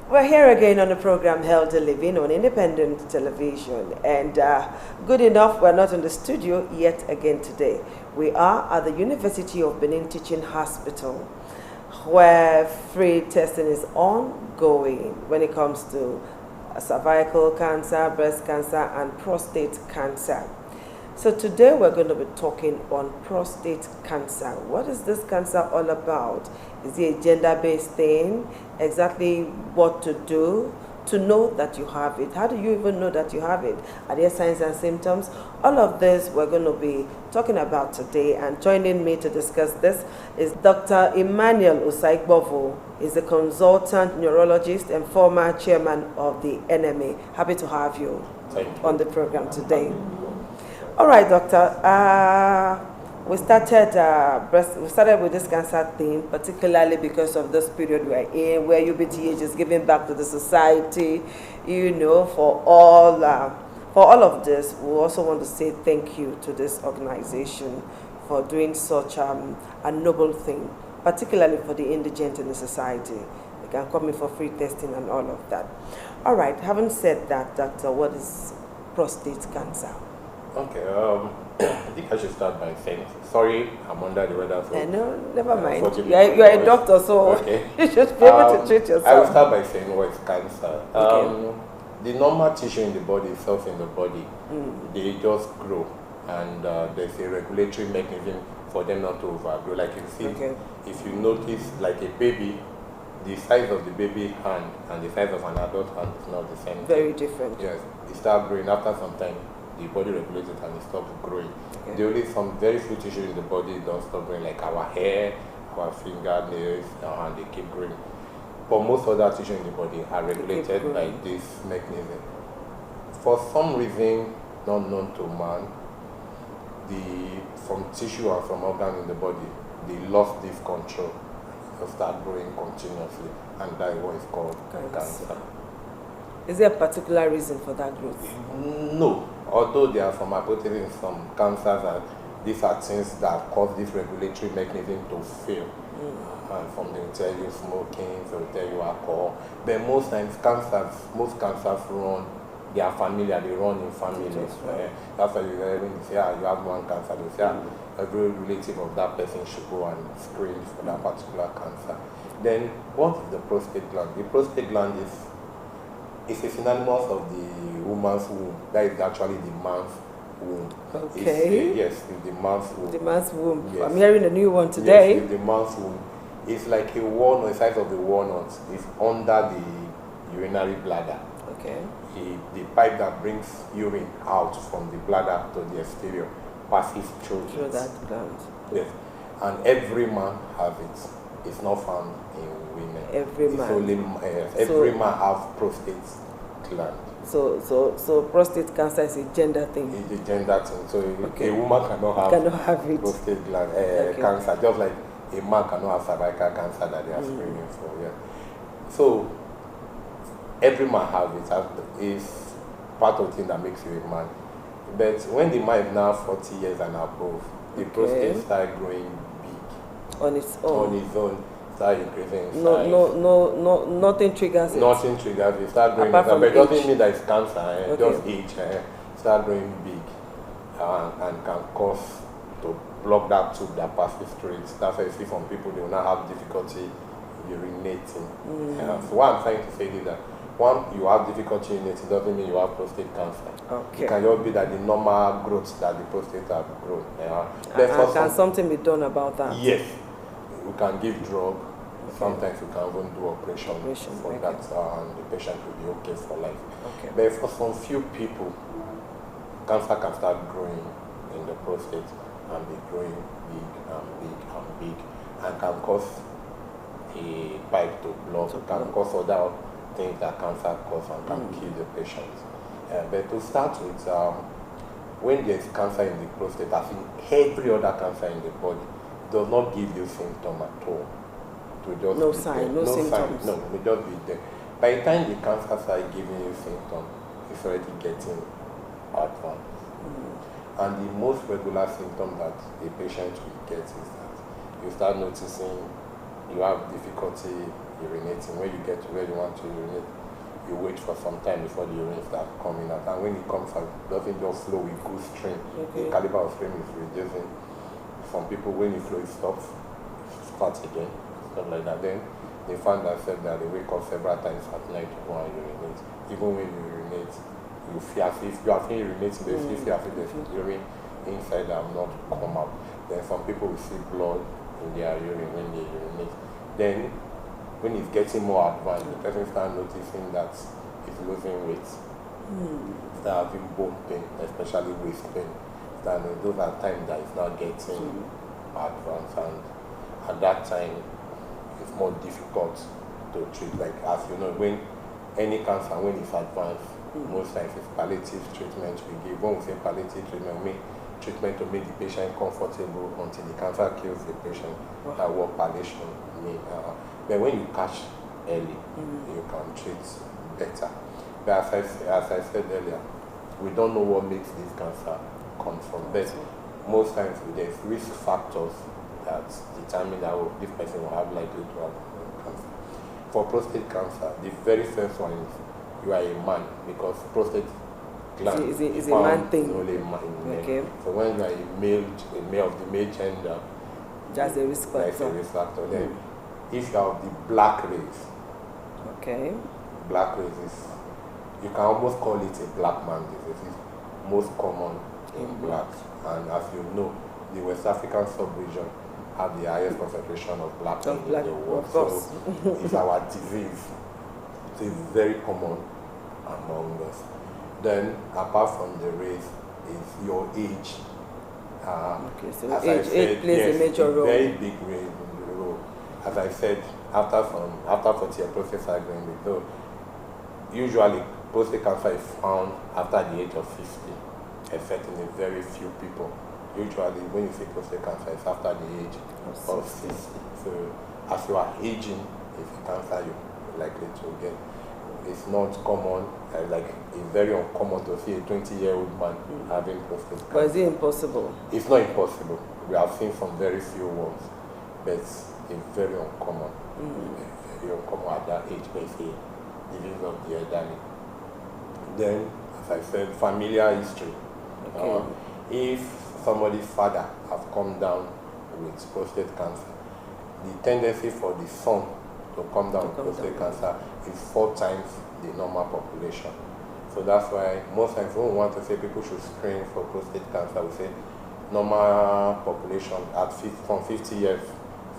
We're here again on the program Healthy Living on independent television, and good enough, we're not in the studio yet again today. We are at the University of Benin Teaching Hospital, where free testing is ongoing when it comes to cervical cancer, breast cancer, and prostate cancer. So today we're going to be talking on prostate cancer. What is this cancer all about? Is it a gender-based thing? Exactly what to do to know that you have it? How do you even know that you have it? Are there signs and symptoms? All of this we're going to be talking about today, and joining me to discuss this is Dr. Emmanuel Osaigbovo. He's a consultant neurologist and former chairman of the NMA. Happy to have you on the program today. All right, doctor. We started with this cancer theme, particularly because of this period we're in, where UBTH is giving back to the society. For all of this, we also want to say thank you to this organization for doing such a noble thing, particularly for the indigent in the society. They can come in for free testing and all of that. All right. Having said that, doctor, what is prostate cancer? Okay, I think I should start by saying, sorry, I'm under the weather. So, no, never mind. You're a doctor, so okay. You should be able to treat yourself. I will start by saying what is cancer. Okay. The normal tissue in the body, cells in the body, they just grow, and there's a regulatory mechanism for them not to overgrow. Like you see, if you notice, like a baby, the size of the baby hand and the size of an adult hand is not the same. Very different. Yes, it starts growing after some time. The body regulates it and it stops growing. Okay. The only some very few tissues in the body don't stop growing, like our hair, our fingernails, and they keep growing. But most other tissues in the body are regulated by this mechanism. For some reason not known to man, from tissue and from organs in the body, they lost this control. They start growing continuously, and that is what is called cancer. Is there a particular reason for that growth? No. Although there are some hypotheses in some cancers that these are things that cause this regulatory mechanism to fail. And from they will tell you smoking, they will tell you alcohol. But most times most cancers run, they are familiar, they run in families. Right. That's why when you say you have one cancer, they say every relative of that person should go and screen for that particular cancer. Then what is the prostate gland? The prostate gland is a synonymous of the woman's womb. That is actually the man's womb. Okay. Yes, it's the man's womb. The man's womb. Yes. I'm hearing a new one today. Yes, it's the man's womb. It's like a walnut, the size of a walnut. It's under the urinary bladder. Okay. The pipe that brings urine out from the bladder to the exterior passes through that gland. Yes. And every man has it. It's not found in women. Every man have prostate gland. So prostate cancer is a gender thing. It's a gender thing. So a woman cannot have it. prostate gland cancer, just like a man cannot have cervical cancer that they are screening for. Yeah. So every man has it. It's part of the thing that makes you a man. But when the man is now 40 years and above, the prostate starts growing big. On its own. Start increasing in size. No, nothing triggers it. Nothing triggers it. Start growing. But it doesn't mean that it's cancer. Just age. Start growing big, and can cause to block that tube that passes through it. That's why you see some people, they will not have difficulty urinating. So what I'm trying to say is that one, you have difficulty urinating doesn't mean you have prostate cancer. Okay. It can just be that the normal growth that the prostate have grown. Can something be done about that? Yes. We can give drug. Sometimes we can even do operation for that, and the patient will be okay for life. Okay. But for some few people, cancer can start growing in the prostate and be growing big and big and big, and can cause a pipe to block, can cause other things that cancer causes and can kill the patient. But to start with, when there is cancer in the prostate, I think every other cancer in the body does not give you symptoms at all. No symptoms. No, it will just be there. By the time the cancer starts giving you symptoms, it's already getting advanced. And the most regular symptom that a patient will get is that you start noticing you have difficulty urinating. When you get to where you want to urinate, you wait for some time before the urine starts coming out. And when it comes out, it doesn't just flow with good stream. The caliber of stream is reducing. Some people, when it flows, it stops, it starts again, stuff like that. Then they find themselves that they wake up several times at night to go and urinate. Even when you urinate, you feel as if you are urinating, they still feel as if there's urine inside that will not come out. Then some people will see blood in their urine when they urinate. Then when it's getting more advanced, the person starts noticing that it's losing weight. Start having bone pain, especially waist pain. Then those are times that it's not getting advanced, and at that time it's more difficult to treat. Like as you know, when any cancer, when it's advanced, most times it's palliative treatment we give. When we say palliative treatment, we mean treatment to make the patient comfortable until the cancer kills the patient. That's what palliation means. But when you catch early, you can treat better. But as I said earlier, we don't know what makes this cancer come from. But most times there's risk factors that determine that this person will have likely to have cancer. For prostate cancer, the very first one is you are a man, because prostate gland is a man thing. Only man. Okay. So when you are a male of the male gender, that's a risk factor. That's a risk factor. Then if you have the black race, black race is, you can almost call it a black man disease. It's most common in blacks, and as you know, the West African sub-region have the highest concentration of black men in the world. So it's our disease. It's very common among us. Then apart from the race is your age. So age plays a major role. Very big role. As I said, after 40 years, prostate surgery, so usually prostate cancer is found after the age of 50, except in a very few people. Usually, when you say prostate cancer, it's after the age of 60. So, as you are aging, if you cancer, you're likely to get. It's not common, like it's very uncommon to see a 20-year-old man having prostate cancer. But is it impossible? It's not impossible. We have seen some very few ones, but it's very uncommon. Very uncommon at that age, but it's a disease of the elderly. Then, as I said, familial history. If somebody's father has come down with prostate cancer, the tendency for the son to come down with prostate cancer is 4 times the normal population. So that's why most times when we want to say people should screen for prostate cancer, we say normal population at from 50 years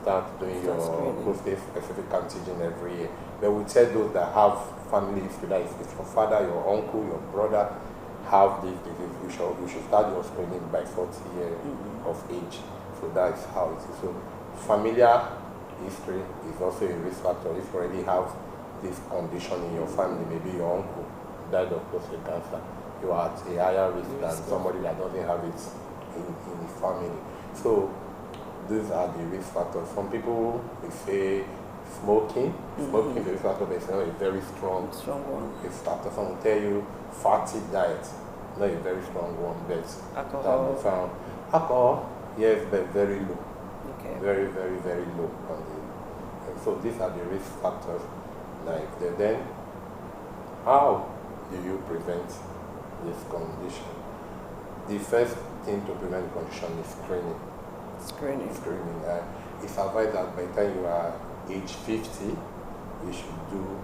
start doing your prostate specific antigen every year. But we tell those that have family history, that if your father, your uncle, your brother have this disease, you should start your screening by 40 years of age. So that's how it is. So familiar history is also a risk factor. If you already have this condition in your family, maybe your uncle died of prostate cancer, you are at a higher risk than somebody that doesn't have it in the family. So these are the risk factors. Some people will say smoking. Smoking is a risk factor, but it's not a very strong risk factor. Some will tell you fatty diet, not a very strong one, but alcohol. Found. Alcohol, yes, but very low. Very, very, very low on the. And so these are the risk factors. Like then, how do you prevent this condition? The first thing to prevent the condition is screening. Screening. It's advised that by the time you are age 50, you should do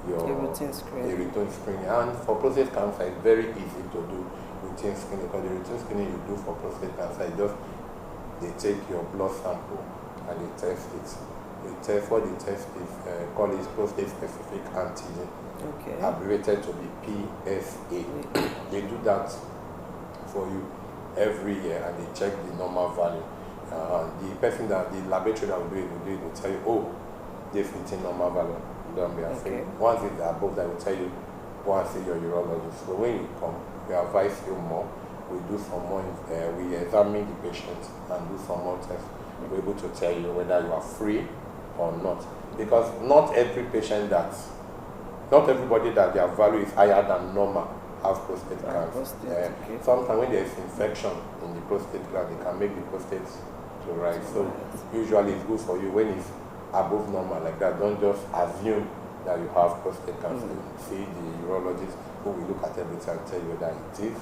your routine screening. And for prostate cancer, it's very easy to do routine screening, because the routine screening you do for prostate cancer is just they take your blood sample and they test it. What they test is called is prostate specific antigen, abbreviated to be PSA. They do that for you every year, and they check the normal value. The person the laboratory that will do it will tell you, oh, this is normal value. Don't be afraid. Once it's above that, will tell you, go and see your urologist. So when you come, we advise you more. We do some more, we examine the patient and do some more tests. We're able to tell you whether you are free or not. Because not everybody that their value is higher than normal has prostate cancer. Sometimes when there is infection in the prostate gland, it can make the prostate to rise. So usually it's good for you when it's above normal like that, don't just assume that you have prostate cancer. See the urologist who will look at everything and tell you that it is.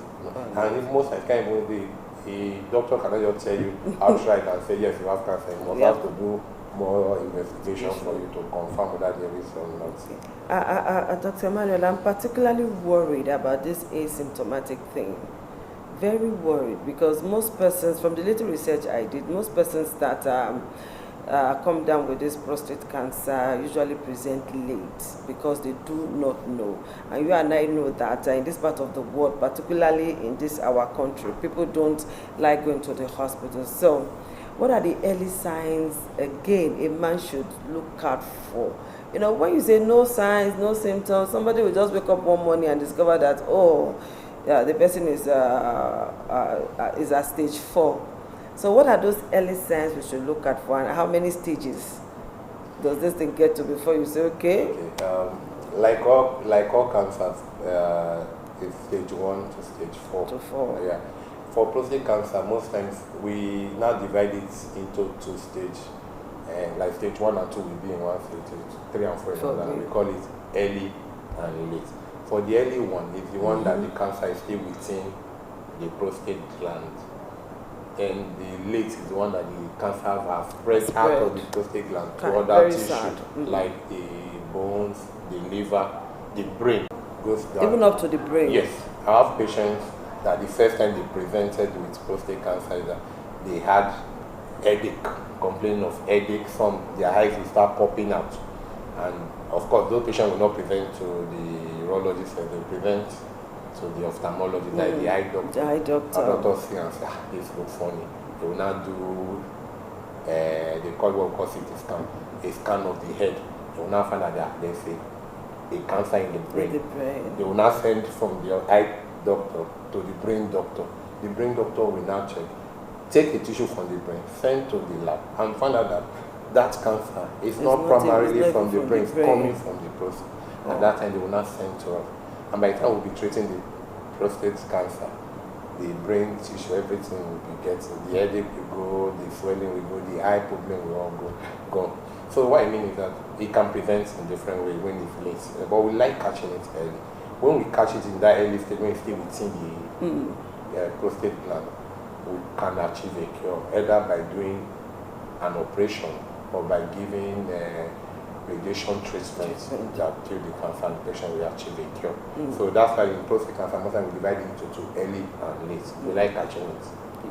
And if most times, can't even the doctor cannot just tell you outright and say yes, you have cancer. You must have to do more investigation for you to confirm whether there is or not. Dr. Emmanuel, I'm particularly worried about this asymptomatic thing. Very worried, because most persons, from the little research I did, most persons that come down with this prostate cancer usually present late because they do not know. And you and I know that in this part of the world, particularly in this our country, people don't like going to the hospital. So what are the early signs, again, a man should look out for? You know, when you say no signs, no symptoms, somebody will just wake up one morning and discover that, oh, yeah, the person is at stage 4. So what are those early signs we should look at for, and how many stages does this thing get to before you say, okay? Like all cancers, it's stage 1 to stage 4. To 4. Yeah. For prostate cancer, most times we now divide it into 2 stages. Like stage 1 and 2 will be in one stage, 3 and 4 in another. We call it early and late. For the early one, it's the one that the cancer is still within the prostate gland. And the late is the one that the cancer has spread out of the prostate gland to other tissue, like the bones, the liver, the brain goes down. Even up to the brain? Yes. I have patients that the first time they presented with prostate cancer is that they had headache, complaining of headache, their eyes will start popping out. And of course, those patients will not present to the urologist, they will present to the ophthalmologist, like the eye doctor. The eye doctor. The doctor see and say, this looks funny. They will now do, they call what we call CT scan, a scan of the head. They will now find out that there's a cancer in the brain. They will now send from the eye doctor to the brain doctor. The brain doctor will now take a tissue from the brain, send to the lab, and find out that that cancer is not primarily from the brain, it's coming from the prostate. At that time, they will not send to us. And by the time we'll be treating the prostate cancer, the brain tissue, everything will be getting. The headache will go, the swelling will go, the eye problem will all go. So what I mean is that it can present in different ways when it's late. But we like catching it early. When we catch it in that early stage, when it's still within the prostate gland, we can achieve a cure, either by doing an operation or by giving radiation treatment that kill the cancer, the patient will achieve a cure. So that's why in prostate cancer, most times we divide it into 2, early and late. We like catching it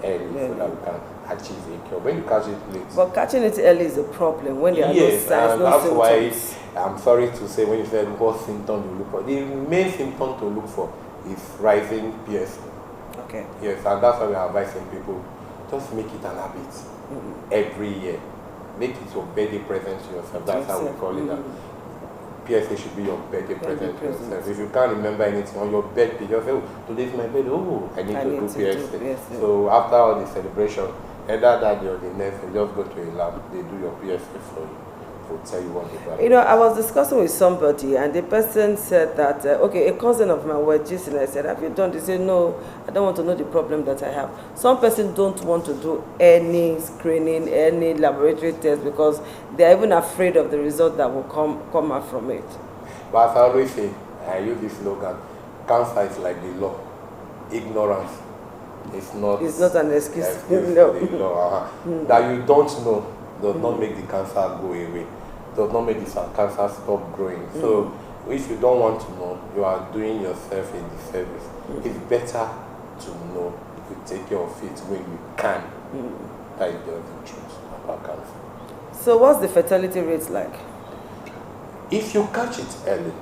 early so that we can achieve a cure. When you catch it late. But catching it early is a problem when there are no signs, no symptoms. That's why I'm sorry to say when you said what symptom to look for, the main symptom to look for is rising PSA. Okay. Yes, and that's why we are advising people, just make it an habit every year. Make it your birthday present to yourself. That's how we call it. That. PSA should be your birthday present to yourself. If you can't remember anything on your birthday, just say, oh, today's my birthday. Oh, I need to do PSA. So after all the celebration, either that day or the next, you just go to a lab. They do your PSA for you. Will tell you what they You know, I was discussing with somebody, and the person said that, okay, a cousin of mine was just, and I said, have you done this? He said, no, I don't want to know the problem that I have. Some person don't want to do any screening, any laboratory test, because they're even afraid of the result that will come out from it. But as I always say, I use this slogan, cancer is like the law. Ignorance is not... It's not an excuse. No. The law. That you don't know does not make the cancer go away. Does not make the cancer stop growing. So if you don't want to know, you are doing yourself a disservice. It's better to know. You take care of it when you can. That is the truth about cancer. So what's the fertility rate like? If you catch it early,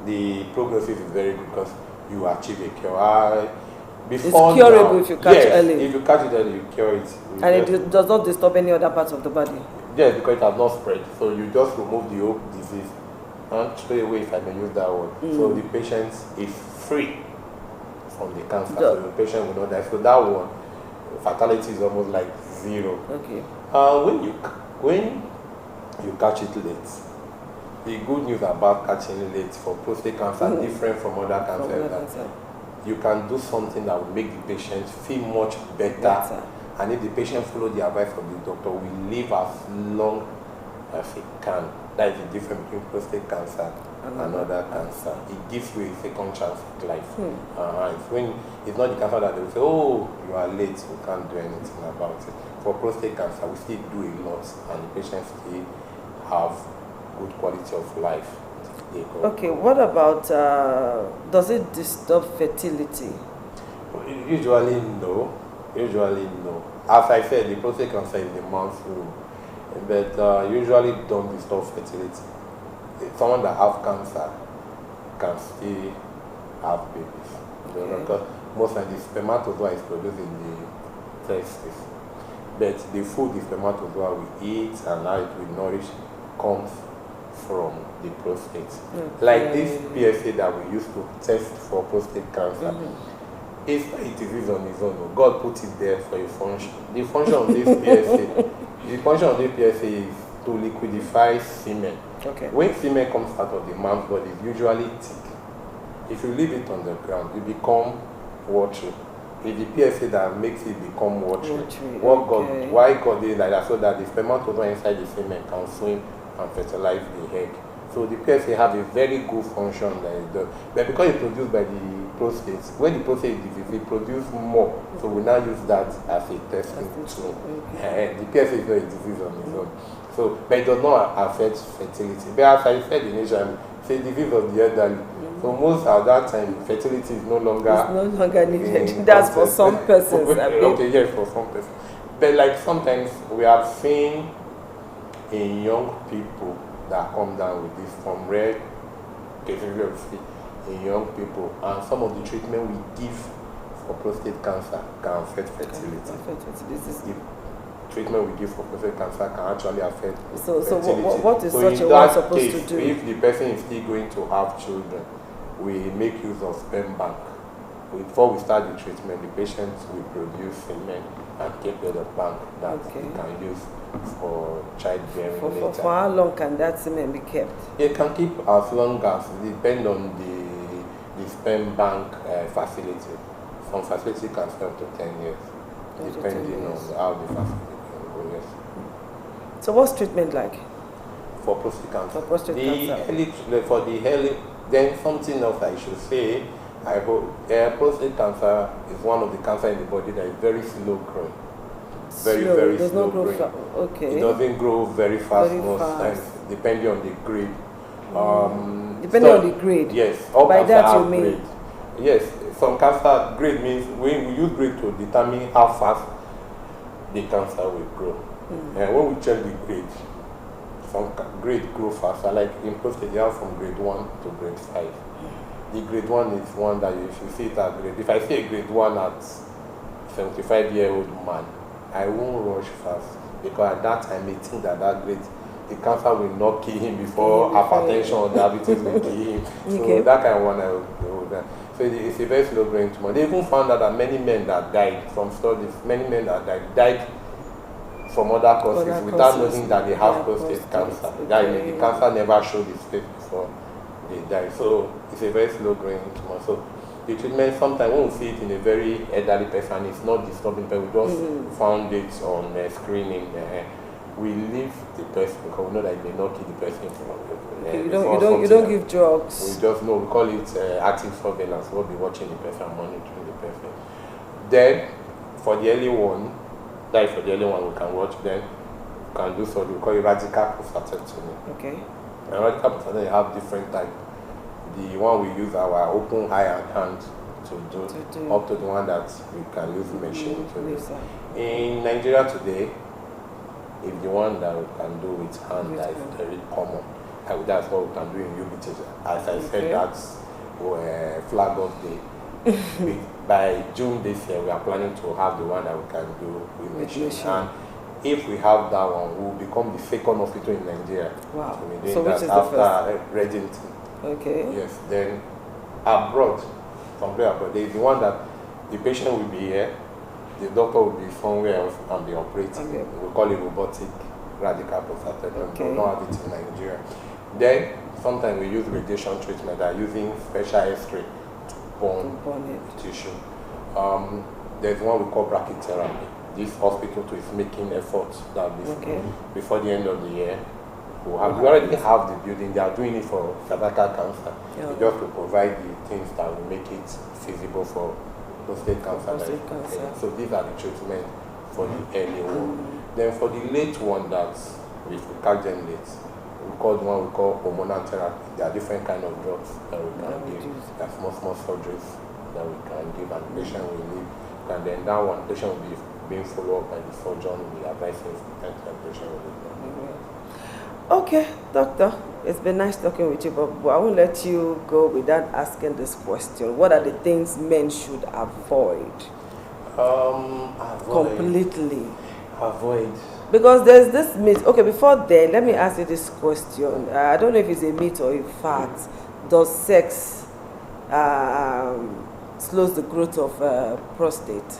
the prognosis is very good because you achieve a cure. It's curable if you catch early. If you catch it early, you cure it. And it does not disturb any other parts of the body? Yes, because it has not spread. So you just remove the whole disease and straight away, if I may use that word. So the patient is free from the cancer. So the patient will not die. So that one, fatality is almost like 0. Okay. When you catch it late, the good news about catching it late for prostate cancer different from other cancers. You can do something that will make the patient feel much better. And if the patient follow the advice of the doctor, will live as long as it can. That is the difference between prostate cancer and other cancer. It gives you a second chance at life. It's not the cancer that they will say, oh, you are late, we can't do anything about it. For prostate cancer, we still do a lot, and the patients still have good quality of life. Okay, what about, does it disturb fertility? Usually no. As I said, the prostate cancer is the man's womb, but usually don't disturb fertility. Someone that has cancer can still have babies. Because most of the spermatozoa is produced in the testes, but the food the spermatozoa will eat and how it will nourish comes from the prostate. Like this PSA that we used to test for prostate cancer. It's not a disease on its own. God put it there for a function. The function of this PSA is to liquidify semen. When semen comes out of the man's body, it's usually thick. If you leave it on the ground, it becomes watery. It's the PSA that makes it become watery. Why God did like that? So that the spermatozoa inside the semen can swim and fertilize the egg. So the PSA have a very good function that it does. But because it's produced by the prostate, when the prostate is diseased, it produces more. So we now use that as a testing tool. The PSA is not a disease on its own. So, but it does not affect fertility. But as I said initially, it's a disease of the elderly. So most at that time, fertility is no longer needed. That's for some persons. Okay, yes, for some persons. But like sometimes we have seen in young people that come down with this from rare cases in young people, and some of the treatment we give for prostate cancer can affect fertility. The treatment we give for prostate cancer can actually affect fertility. So what is such a one supposed to do? If the person is still going to have children, we make use of sperm bank. Before we start the treatment, the patient will produce semen and keep the bank that we can use for childbearing later. For how long can that semen be kept? It can keep as long as, depend on the sperm bank facility. Some facility can stay up to 10 years, depending on how the facility can go. Yes. So what's treatment like? For prostate cancer? Then something else I should say, I hope prostate cancer is one of the cancer in the body that is very slow growing. Very slow growing. It doesn't grow very fast most times, depending on the grade. Depending on the grade? Yes. By that you mean? Grade. Yes. Some cancer grade means when we use grade to determine how fast the cancer will grow. And when we check the grade, some grade grow faster. Like in prostate, you have from grade 1 to grade 5. The grade 1 is one that if you see it at grade, if I see a grade 1 at 75-year-old man, I won't rush fast, because at that time I think that grade, the cancer will not kill him before hypertension or diabetes will kill him. So that kind of one I will go. So it's a very slow growing tumor. They even found out that many men that died from studies, died from other causes without knowing that they have prostate cancer. The cancer never showed its face before they die. So it's a very slow growing tumor. So the treatment, sometimes when we see it in a very elderly person, it's not disturbing, but we just found it on screening. We leave the person because we know that it may not kill the person. You don't give drugs. We just know, we call it active surveillance. We'll be watching the person and monitoring the person. Then for the early one, we can watch. Then we can do so. We call it radical prostatectomy. Okay. And radical prostatectomy have different types. The one we use our open eye and hand to do, up to the one that we can use machine to do. In Nigeria today, if the one that we can do with hand, that is very common. That's what we can do in UBT. As I said, that's Flag Off Day. By June this year, we are planning to have the one that we can do with machine. And if we have that one, we will become the second hospital in Nigeria. Wow. So we're doing that after Regency. Okay. Yes. Then abroad, somewhere abroad, there is the one that the patient will be here, the doctor will be somewhere else and be operating. Okay. We call it robotic radical prostatectomy. We don't have it in Nigeria. Then sometimes we use radiation treatment that are using special X-ray to burn tissue. There's one we call brachytherapy. This hospital too is making efforts that before the end of the year, We already have the building. They are doing it for cervical cancer. Yeah. Just to provide the things that will make it feasible for prostate cancer. So these are the treatments for the early one. Then for the late one that we catch them late, we call hormonal therapy. There are different kind of drugs that we can give. There are small surgeries that we can give, and the patient will live. And then that one, patient will be being followed up by the surgeon. We advise him and the patient will live. Okay, doctor, it's been nice talking with you, but I won't let you go without asking this question. What are the things men should avoid? Completely. Avoid. Because there's this myth. Okay, before then, let me ask you this question. I don't know if it's a myth or a fact. Does sex slows the growth of prostate?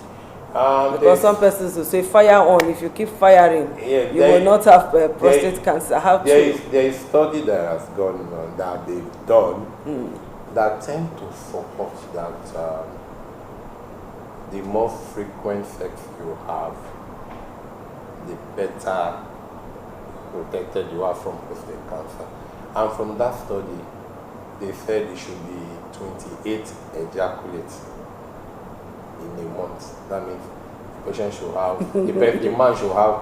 Because some persons will say fire on. If you keep firing, you will not have prostate cancer. There is study that has gone on that they've done that tend to support that the more frequent sex you have, the better protected you are from prostate cancer. And from that study, they said it should be 28 ejaculates in a month. That means the patient should have, the man should have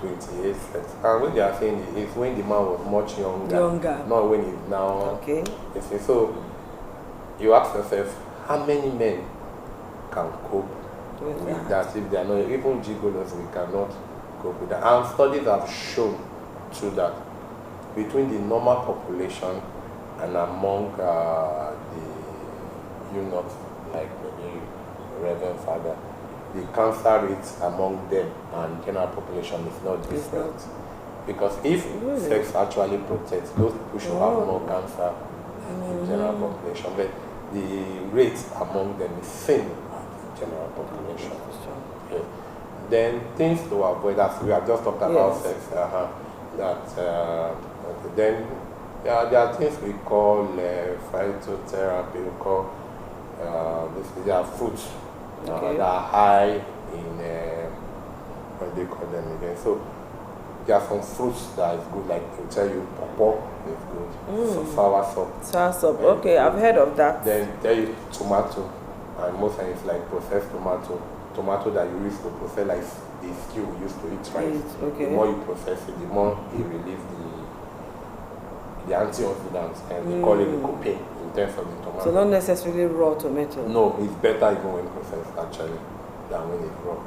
28 sex. And what they are saying is when the man was much younger. Not when he's now. Okay. So you ask yourself, how many men can cope with that? If they are not, even gigolos, we cannot cope with that. And studies have shown too that between the normal population and among the eunuchs, like maybe Reverend Father, the cancer rate among them and general population is not different. Because if sex actually protects, those people should have more cancer than the general population. But the rate among them is same as the general population. Yeah. Then things to avoid, as we have just talked about sex, then there are things we call phytotherapy, we call there are fruits that are high in what do you call them again? So there are some fruits that is good, like to tell you pawpaw is good, so soursop. Okay, I've heard of that. Then tell you tomato, and most times it's like processed tomato that you use to process, like the stew we used to eat rice. The more you process it, the more it relieves the antioxidants, and they call it the copain in terms of the tomato. So not necessarily raw tomato. No, it's better even when processed actually than when it's raw.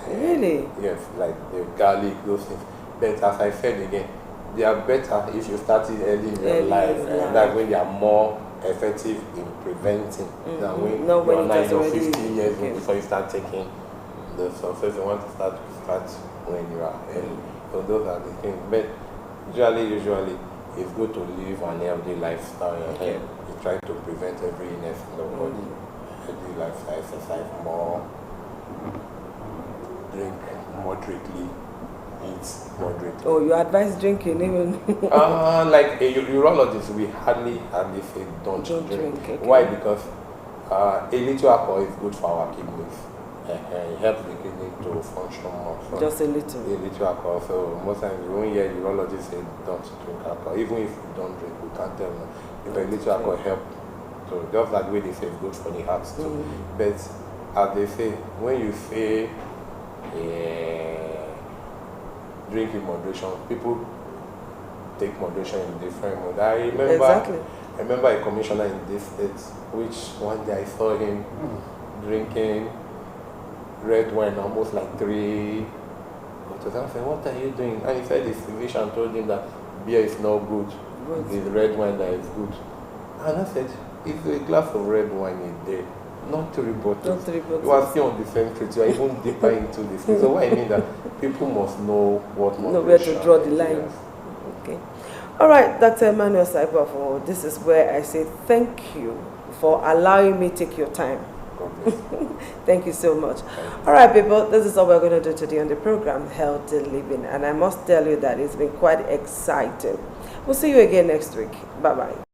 Really? Yes, like the garlic, those things. But as I said again, they are better if you started early in your life, and that's when they are more effective in preventing than when you are 9 or 15 years old before you start taking the success. You want to start when you are early. So those are the things. But usually it's good to live an healthy lifestyle. You try to prevent every illness in the body. Healthy lifestyle, exercise more, drink moderately, eat moderately. Oh, you advise drinking even? Like a urologist, we hardly say don't drink. Okay. Why? Because a little alcohol is good for our kidneys. It helps the kidney to function more. So just a little. A little alcohol. So most times you won't hear urologists say don't drink alcohol. Even if you don't drink, we can't tell them. If a little alcohol helps. So just that way they say it's good for the heart too. But as they say, when you say drink in moderation, people take moderation in different modes. I remember a commissioner in this state, which one day I saw him drinking red wine almost like 3 bottles. I said, what are you doing? And he said his physician told him that beer is not good. It's red wine that is good. And I said, it's a glass of red wine a day, not 3 bottles. You are still on the same street. You are even deeper into this. So what I mean that people must know what moderation. Know where to draw the line. Yes. Okay. All right, Dr. Emmanuel Saipafo, this is where I say thank you for allowing me to take your time. Thank you so much. All right, people, this is all we're going to do today on the program, Healthy Living. And I must tell you that it's been quite exciting. We'll see you again next week. Bye-bye.